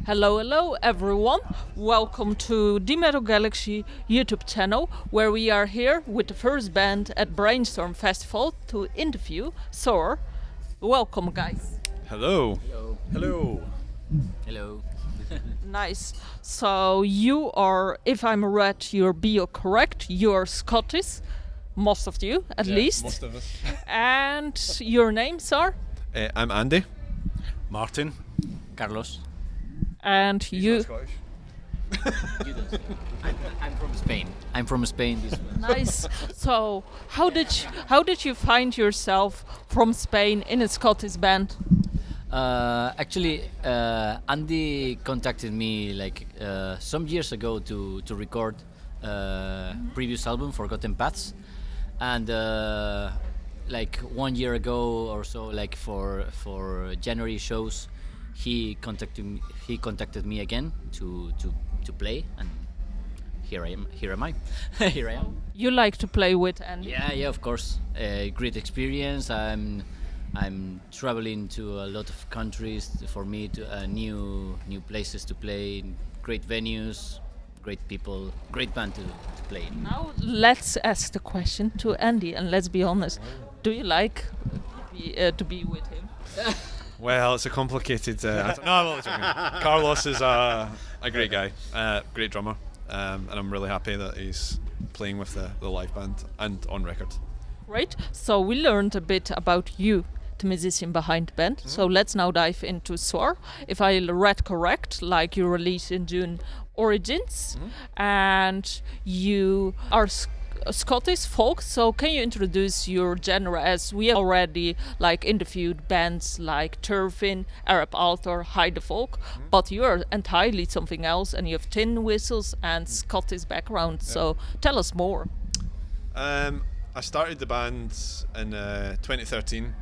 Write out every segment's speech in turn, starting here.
Hello everyone, welcome to dmetalgalaxy YouTube channel, where we are here with the first band at Brainstorm Festival to interview SAOR. Welcome guys. Hello. Hello. Hello. Hello. Nice. So you are, if I'm right, your bio correct, you're Scottish, most of you at least. Most of us. And your names are? I'm Andy. Martin. Carlos. And you. Not Scottish. You don't. I'm from Spain. I'm from Spain. This one. Nice. So how did you find yourself from Spain in a Scottish band? Actually, Andy contacted me like some years ago to record previous album, Forgotten Paths, and like 1 year ago or so, like for January shows, he contacted me again to play, and here am I. Here I am. You like to play with Andy? Yeah, of course. Great experience. I'm traveling to a lot of countries for me to new places to play, great venues, great people, great band to play in. Now let's ask the question to Andy, and let's be honest. Do you like to be with him? Well, it's a complicated. No, I'm only joking. Carlos is a great guy, great drummer, and I'm really happy that he's playing with the live band and on record. Right. So we learned a bit about you, the musician behind the band. So let's now dive into SAOR. If I read correct, like you released in June Origins, and you are Scottish folk. So can you introduce your genre, as we already like interviewed bands like Turfin, Arab Altar, Hide the Folk, but you're entirely something else, and you have tin whistles and Scottish background. So tell us more. I started the band in 2013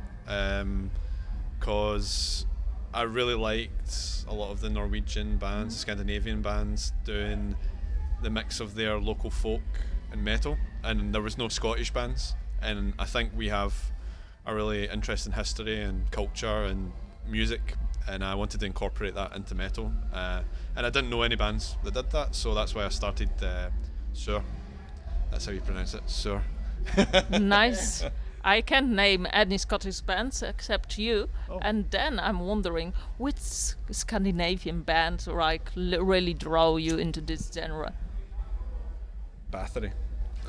because I really liked a lot of the Norwegian bands, Scandinavian bands, doing the mix of their local folk and metal, and there was no Scottish bands, and I think we have a really interesting history and culture and music, and I wanted to incorporate that into metal, and I didn't know any bands that did that, so that's why I started SAOR. That's how you pronounce it, SAOR. Nice. I can't name any Scottish bands except you, and then I'm wondering which Scandinavian band like really draw you into this genre. Bathory.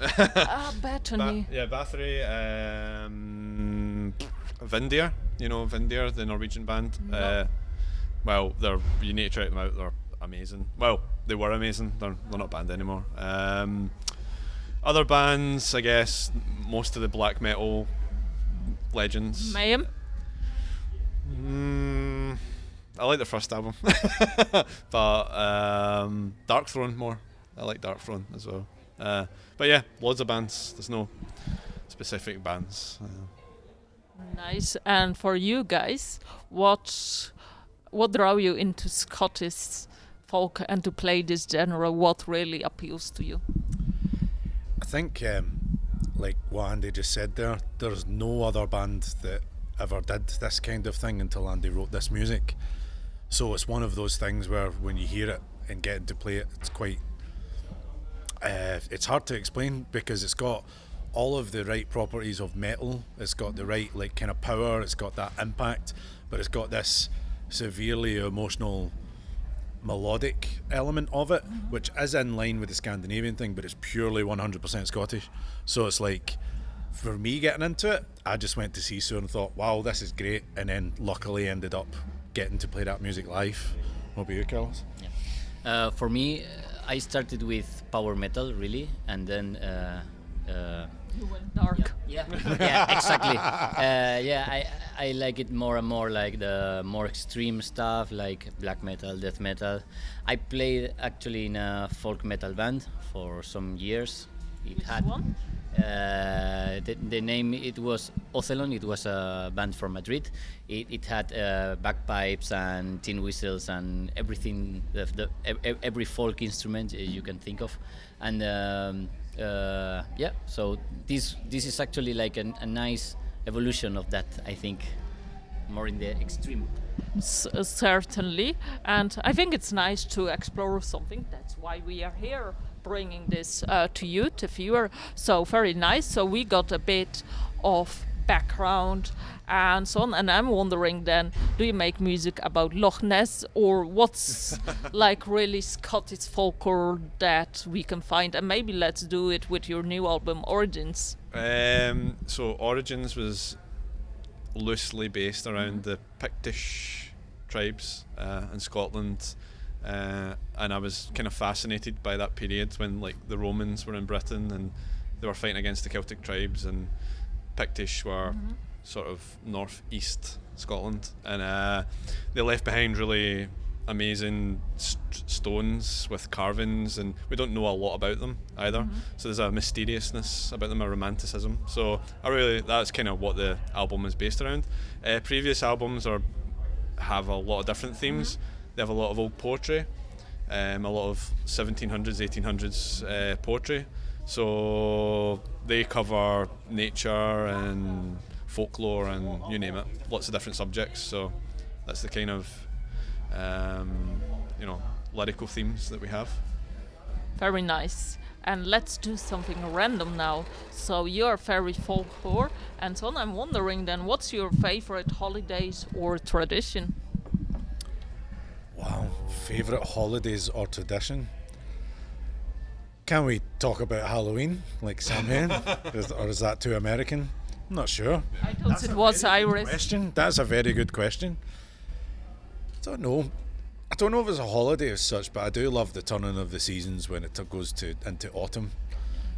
Bathory. Bathory. Vindir, you know Vindir, the Norwegian band. No. Well, you need to check them out. They're amazing. Well, they were amazing. They're not a band anymore. Other bands, I guess, most of the black metal legends. MAIr. I like the first album, but Darkthrone more. I like Darkthrone as well. But yeah, loads of bands. There's no specific bands. Nice. And for you guys, what draw you into Scottish folk and to play this genre? What really appeals to you? I think, like what Andy just said there's no other band that ever did this kind of thing until Andy wrote this music. So it's one of those things where when you hear it and get to play it, it's quite... it's hard to explain because it's got all of the right properties of metal. It's got the right like kind of power. It's got that impact, but it's got this severely emotional melodic element of it, which is in line with the Scandinavian thing, but it's purely 100% Scottish. So it's like, for me getting into it, I just went to see SAOR and thought, wow, this is great, and then luckily ended up getting to play that music live. What about you, Carlos? Yeah. For me, I started with power metal really, and then You went dark. yeah, exactly. I like it more and more, like the more extreme stuff, like black metal, death metal. I played actually in a folk metal band for some years. Which one? The name, it was Ocelon. It was a band from Madrid. It had bagpipes and tin whistles and everything, every folk instrument you can think of. And yeah, so this is actually like a nice evolution of that, I think, more in the extreme. Certainly, and I think it's nice to explore something. That's why we are here, bringing this to you, to viewer. So very nice. So we got a bit of background and so on. And I'm wondering then, do you make music about Loch Ness, or what's like really Scottish folklore that we can find? And maybe let's do it with your new album Origins. So Origins was loosely based around the Pictish tribes in Scotland, and I was kind of fascinated by that period when like the Romans were in Britain and they were fighting against the Celtic tribes, and Pictish were sort of northeast Scotland, and they left behind really amazing stones with carvings, and we don't know a lot about them either. So there's a mysteriousness about them, a romanticism. So that's kind of what the album is based around. Previous albums have a lot of different themes. They have a lot of old poetry, a lot of 1700s, 1800s poetry. So they cover nature and folklore and you name it, lots of different subjects. So that's the kind of lyrical themes that we have. Very nice. And let's do something random now. So you're very folklore and so on. I'm wondering then, what's your favorite holidays or tradition? Wow, favorite holidays or tradition? Can we talk about Halloween, like Sam here? Or is that too American? I'm not sure. I thought it was Irish. Question. That's a very good question. I don't know if it's a holiday as such, but I do love the turning of the seasons when it goes into autumn,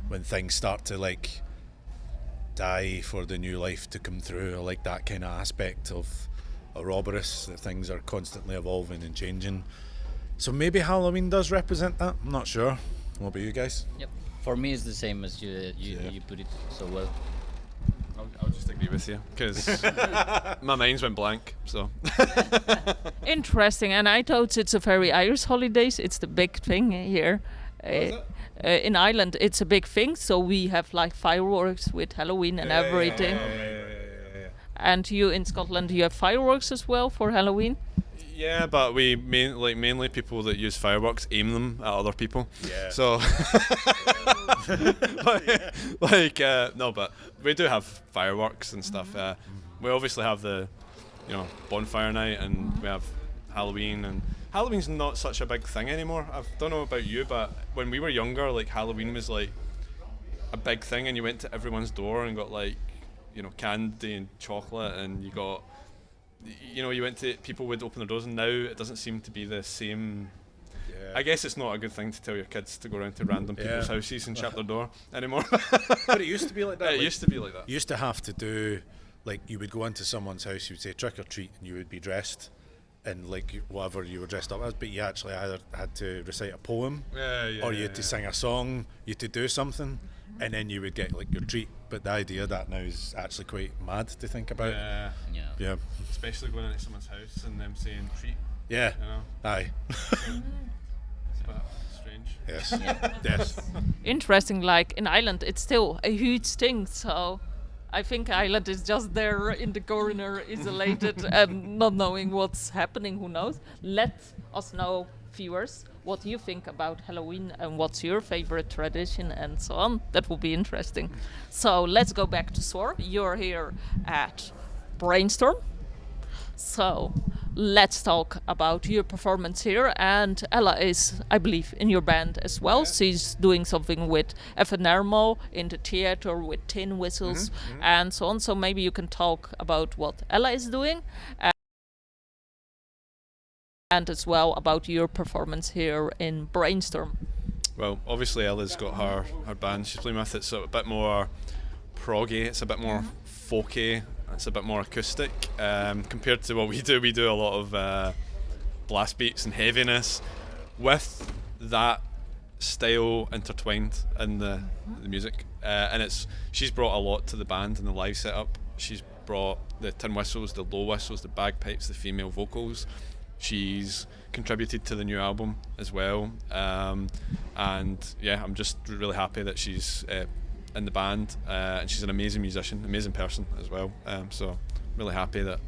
when things start to like die for the new life to come through. I like that kind of aspect of Ouroboros, that things are constantly evolving and changing. So maybe Halloween does represent that. I'm not sure. What about you guys? Yep. For me, it's the same as you put it so well. I'll just agree with you because my mind's went blank. So Interesting, and I thought it's a very Irish holidays. It's the big thing here. In Ireland, it's a big thing. So we have like fireworks with Halloween and everything. Yeah. And you in Scotland, you have fireworks as well for Halloween. Yeah, but we mainly people that use fireworks aim them at other people. Yeah. So, no, but we do have fireworks and stuff. We obviously have the, bonfire night, and we have Halloween. And Halloween's not such a big thing anymore. I don't know about you, but when we were younger, like Halloween was like a big thing, and you went to everyone's door and got like, candy and chocolate, and you got. You went to, people would open their doors, and now it doesn't seem to be the same. Yeah. I guess it's not a good thing to tell your kids to go around to random people's houses and shut their door anymore. But it used to be like that. It used to be like that. You used to have to do, like, you would go into someone's house, you would say trick or treat, and you would be dressed in like whatever you were dressed up as, but you actually either had to recite a poem or you had to sing a song, you had to do something, and then you would get like your treat. But the idea of that now is actually quite mad to think about. Yeah. Especially going into someone's house and them saying treat. Yeah. Aye. It's a bit strange. Yes. Yes. Interesting, like in Ireland, it's still a huge thing. So I think Ireland is just there in the corner, isolated, and not knowing what's happening. Who knows? Let us know, viewers, what you think about Halloween and what's your favorite tradition and so on. That will be interesting. So let's go back to SAOR. You're here at Brainstorm. So let's talk about your performance here. And Ella is, I believe, in your band as well. Yeah. She's doing something with FNRMO in the theater with tin whistles and so on. So maybe you can talk about what Ella is doing. And as well about your performance here in Brainstorm. Well, obviously Ella's got her band she's playing with. It's a bit more proggy, it's a bit more folky, it's a bit more acoustic. Compared to what we do a lot of blast beats and heaviness. With that style intertwined in the music, and she's brought a lot to the band and the live setup. She's brought the tin whistles, the low whistles, the bagpipes, the female vocals. She's contributed to the new album as well, and yeah, I'm just really happy that she's in the band, and she's an amazing musician, amazing person as well. So really happy that,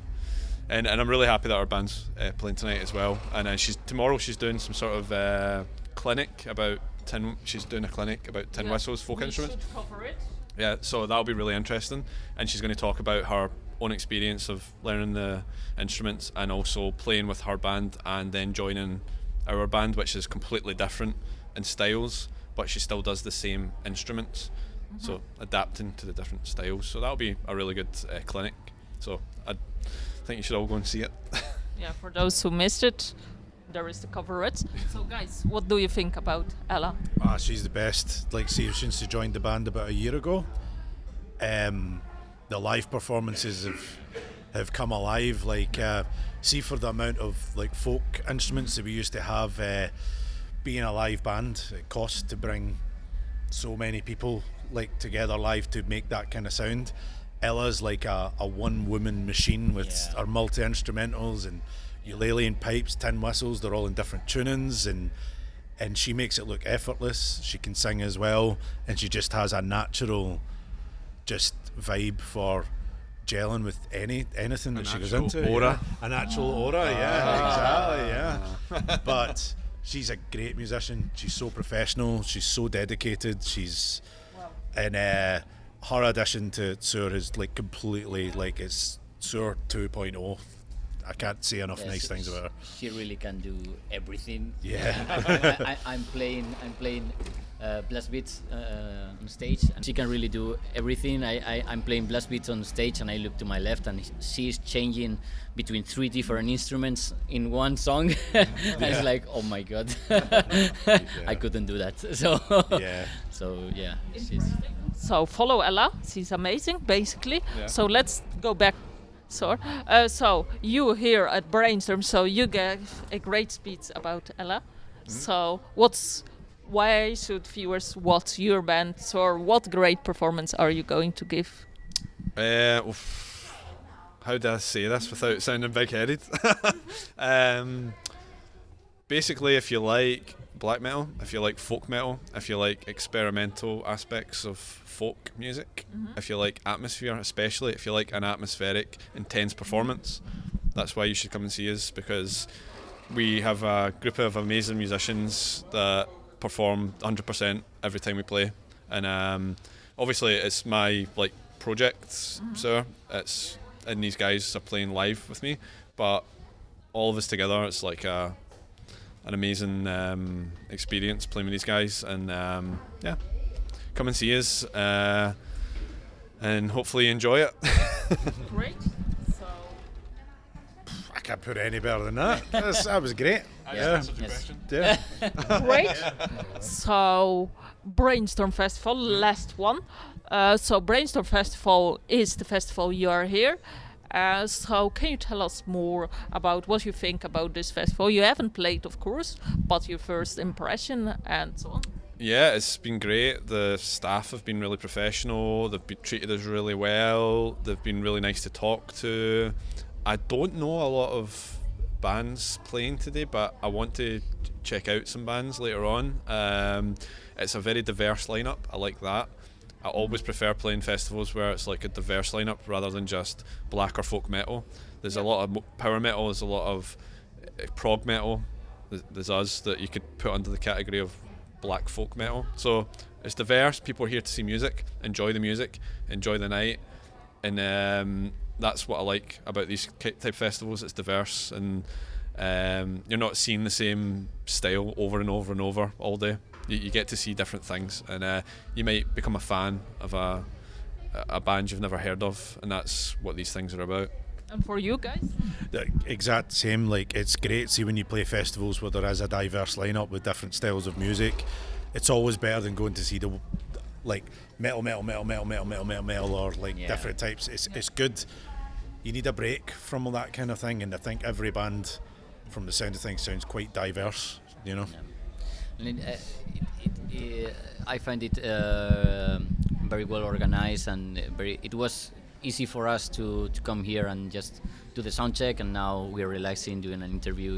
and I'm really happy that our band's playing tonight as well. And tomorrow she's doing some sort of clinic about tin. She's doing a clinic about tin whistles, folk instruments. Should cover it. Yeah, so that'll be really interesting, and she's going to talk about her own experience of learning the instruments and also playing with her band and then joining our band, which is completely different in styles, but she still does the same instruments, so adapting to the different styles. So that'll be a really good clinic, so I think you should all go and see it. Yeah, for those who missed it, there is the coverage. So guys, what do you think about Ella? She's the best. Like, see, since she joined the band about a year ago, the live performances have come alive. Like, see, for the amount of like folk instruments that we used to have, being a live band, it costs to bring so many people like together live to make that kind of sound. Ella's like a one-woman machine with her multi-instrumentals and ukulele and pipes, tin whistles. They're all in different tunings, and she makes it look effortless. She can sing as well, and she just has a natural just vibe for gelling with anything that she goes into. Aura. A natural aura, yeah, exactly, yeah. But she's a great musician. She's so professional. She's so dedicated. And her addition to SAOR is like completely like it's SAOR 2.0. I can't say enough nice things about her. She really can do everything. Yeah. I'm playing blast beats on stage, and she can really do everything. I'm playing blast beats on stage, and I look to my left, and she's changing between 3 different instruments in one song. It's like, oh my god, I couldn't do that. So yeah, So follow Ella. She's amazing, basically. Yeah. So let's go back. So you here at Brainstorm, so you gave a great speech about Ella. So why should viewers watch your band? Or what great performance are you going to give? How do I say this without sounding big-headed? Basically, if you like black metal, if you like folk metal, if you like experimental aspects of folk music, if you like atmosphere, especially if you like an atmospheric, intense performance, that's why you should come and see us, because we have a group of amazing musicians that perform 100% every time we play. And obviously it's my like project, and these guys are playing live with me, but all of us together, it's like an amazing experience playing with these guys. And come and see us, and hopefully enjoy it. Great. So I can't put it any better than that. That was great. Yeah. great. So Brainstorm Festival, last one. So Brainstorm Festival is the festival you are here. So can you tell us more about what you think about this festival? You haven't played, of course, but your first impression and so on. Yeah, it's been great. The staff have been really professional. They've been treated us really well. They've been really nice to talk to. I don't know a lot of bands playing today, but I want to check out some bands later on. It's a very diverse lineup. I like that. I always prefer playing festivals where it's like a diverse lineup rather than just black or folk metal. There's a lot of power metal, there's a lot of prog metal. There's us that you could put under the category of black folk metal. So it's diverse. People are here to see music, enjoy the music, enjoy the night, and that's what I like about these type festivals. It's diverse, and you're not seeing the same style over and over and over all day. You get to see different things, and you might become a fan of a band you've never heard of, and that's what these things are about. And for you guys? The exact same. Like, it's great. See, when you play festivals where there is a diverse lineup with different styles of music, it's always better than going to see the like metal, or like different types. It's good. You need a break from all that kind of thing, and I think every band, from the sound of things, sounds quite diverse. You know. And I find it very well organized, and it was easy for us to come here and just do the sound check, and now we're relaxing doing an interview.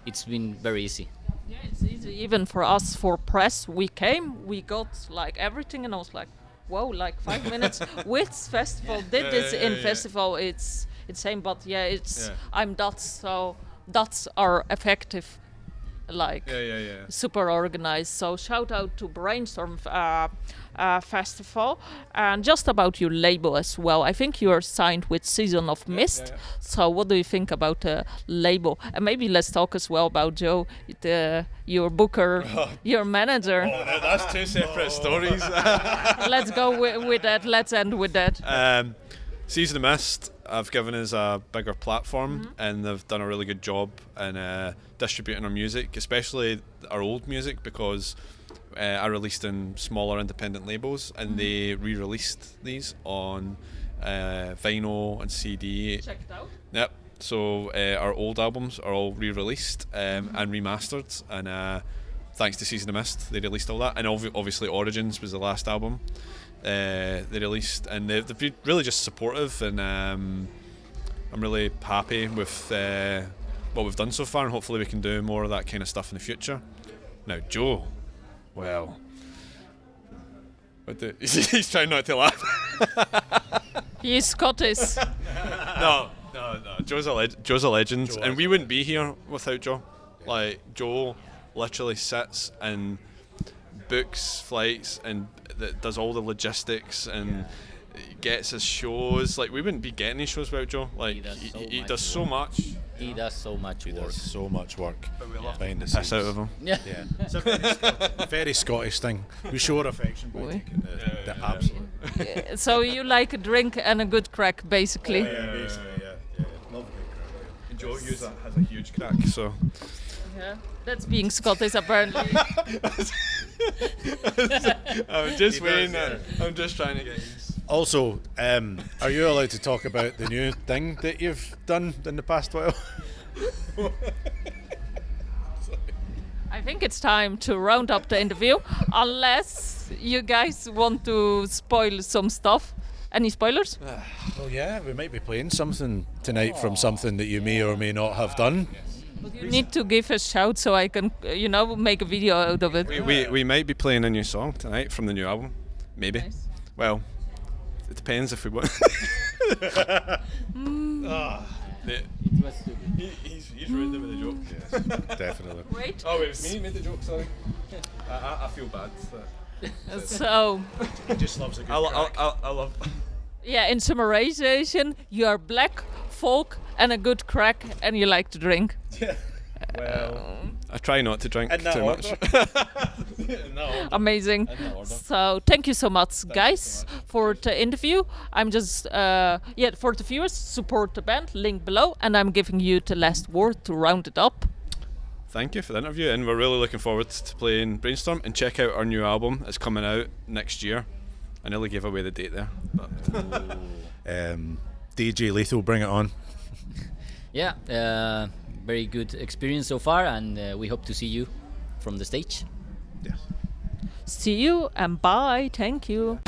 It's been very easy. Yeah, it's easy. Even for us, for press, we came, we got like everything, and I was like, whoa, like 5 minutes with festival. Did this in festival? It's same, but I'm Dutch, so Dutch are effective. Like super organized. So shout out to Brainstorm Festival, and just about your label as well. I think you are signed with Seasonofmist. So what do you think about the label? And maybe let's talk as well about Joe, your booker, your manager. Oh, that's two separate stories. Let's go with that. Let's end with that. Seasonofmist have given us a bigger platform, and they've done a really good job in distributing our music, especially our old music, because I released in smaller independent labels, and they re-released these on vinyl and CD. Check it out. Yep. So our old albums are all re-released and remastered, and thanks to Seasonofmist, they released all that. And obviously Origins was the last album they released, and they've been really just supportive, and I'm really happy with what we've done so far, and hopefully we can do more of that kind of stuff in the future. Now Joe, well, he's trying not to laugh. He's Scottish. No. Joe's a legend, and we wouldn't be here without Joe. Like, Joe literally sits and books flights and does all the logistics and gets his shows. Like, we wouldn't be getting these shows without Joe. Like, he does so much. He does so much work. Does so much work behind the Piss scenes. out of him. Yeah. It's a very Scottish thing. We show our affection by taking the absolute. So you like a drink and a good crack, basically. Yeah. Love a good crack. And Joe has a huge crack, so. Yeah, that's being Scottish apparently. I'm just waiting. I'm just trying to get used. Also, are you allowed to talk about the new thing that you've done in the past while? I think it's time to round up the interview, unless you guys want to spoil some stuff. Any spoilers? Well, yeah, we might be playing something tonight from something that you may or may not have done. You need to give a shout so I can, make a video out of it. We might be playing a new song tonight from the new album. Maybe. Nice. Well, it depends if we want. He's ruined it with a joke. Yes, definitely. Great. Oh, it was me who made the joke, sorry. I feel bad. So, He just loves a good I love. yeah, in summarization, you are black, folk, and a good crack, and you like to drink. Well, I try not to drink in that too much. No. Amazing. So thank you so much, guys, for the interview. I'm just for the viewers, support the band, link below, and I'm giving you the last word to round it up. Thank you for the interview, and we're really looking forward to playing Brainstorm, and check out our new album. It's coming out next year. I nearly gave away the date there. But DJ Lethal, bring it on. Yeah, very good experience so far, and we hope to see you from the stage. Yes. See you and bye. Thank you.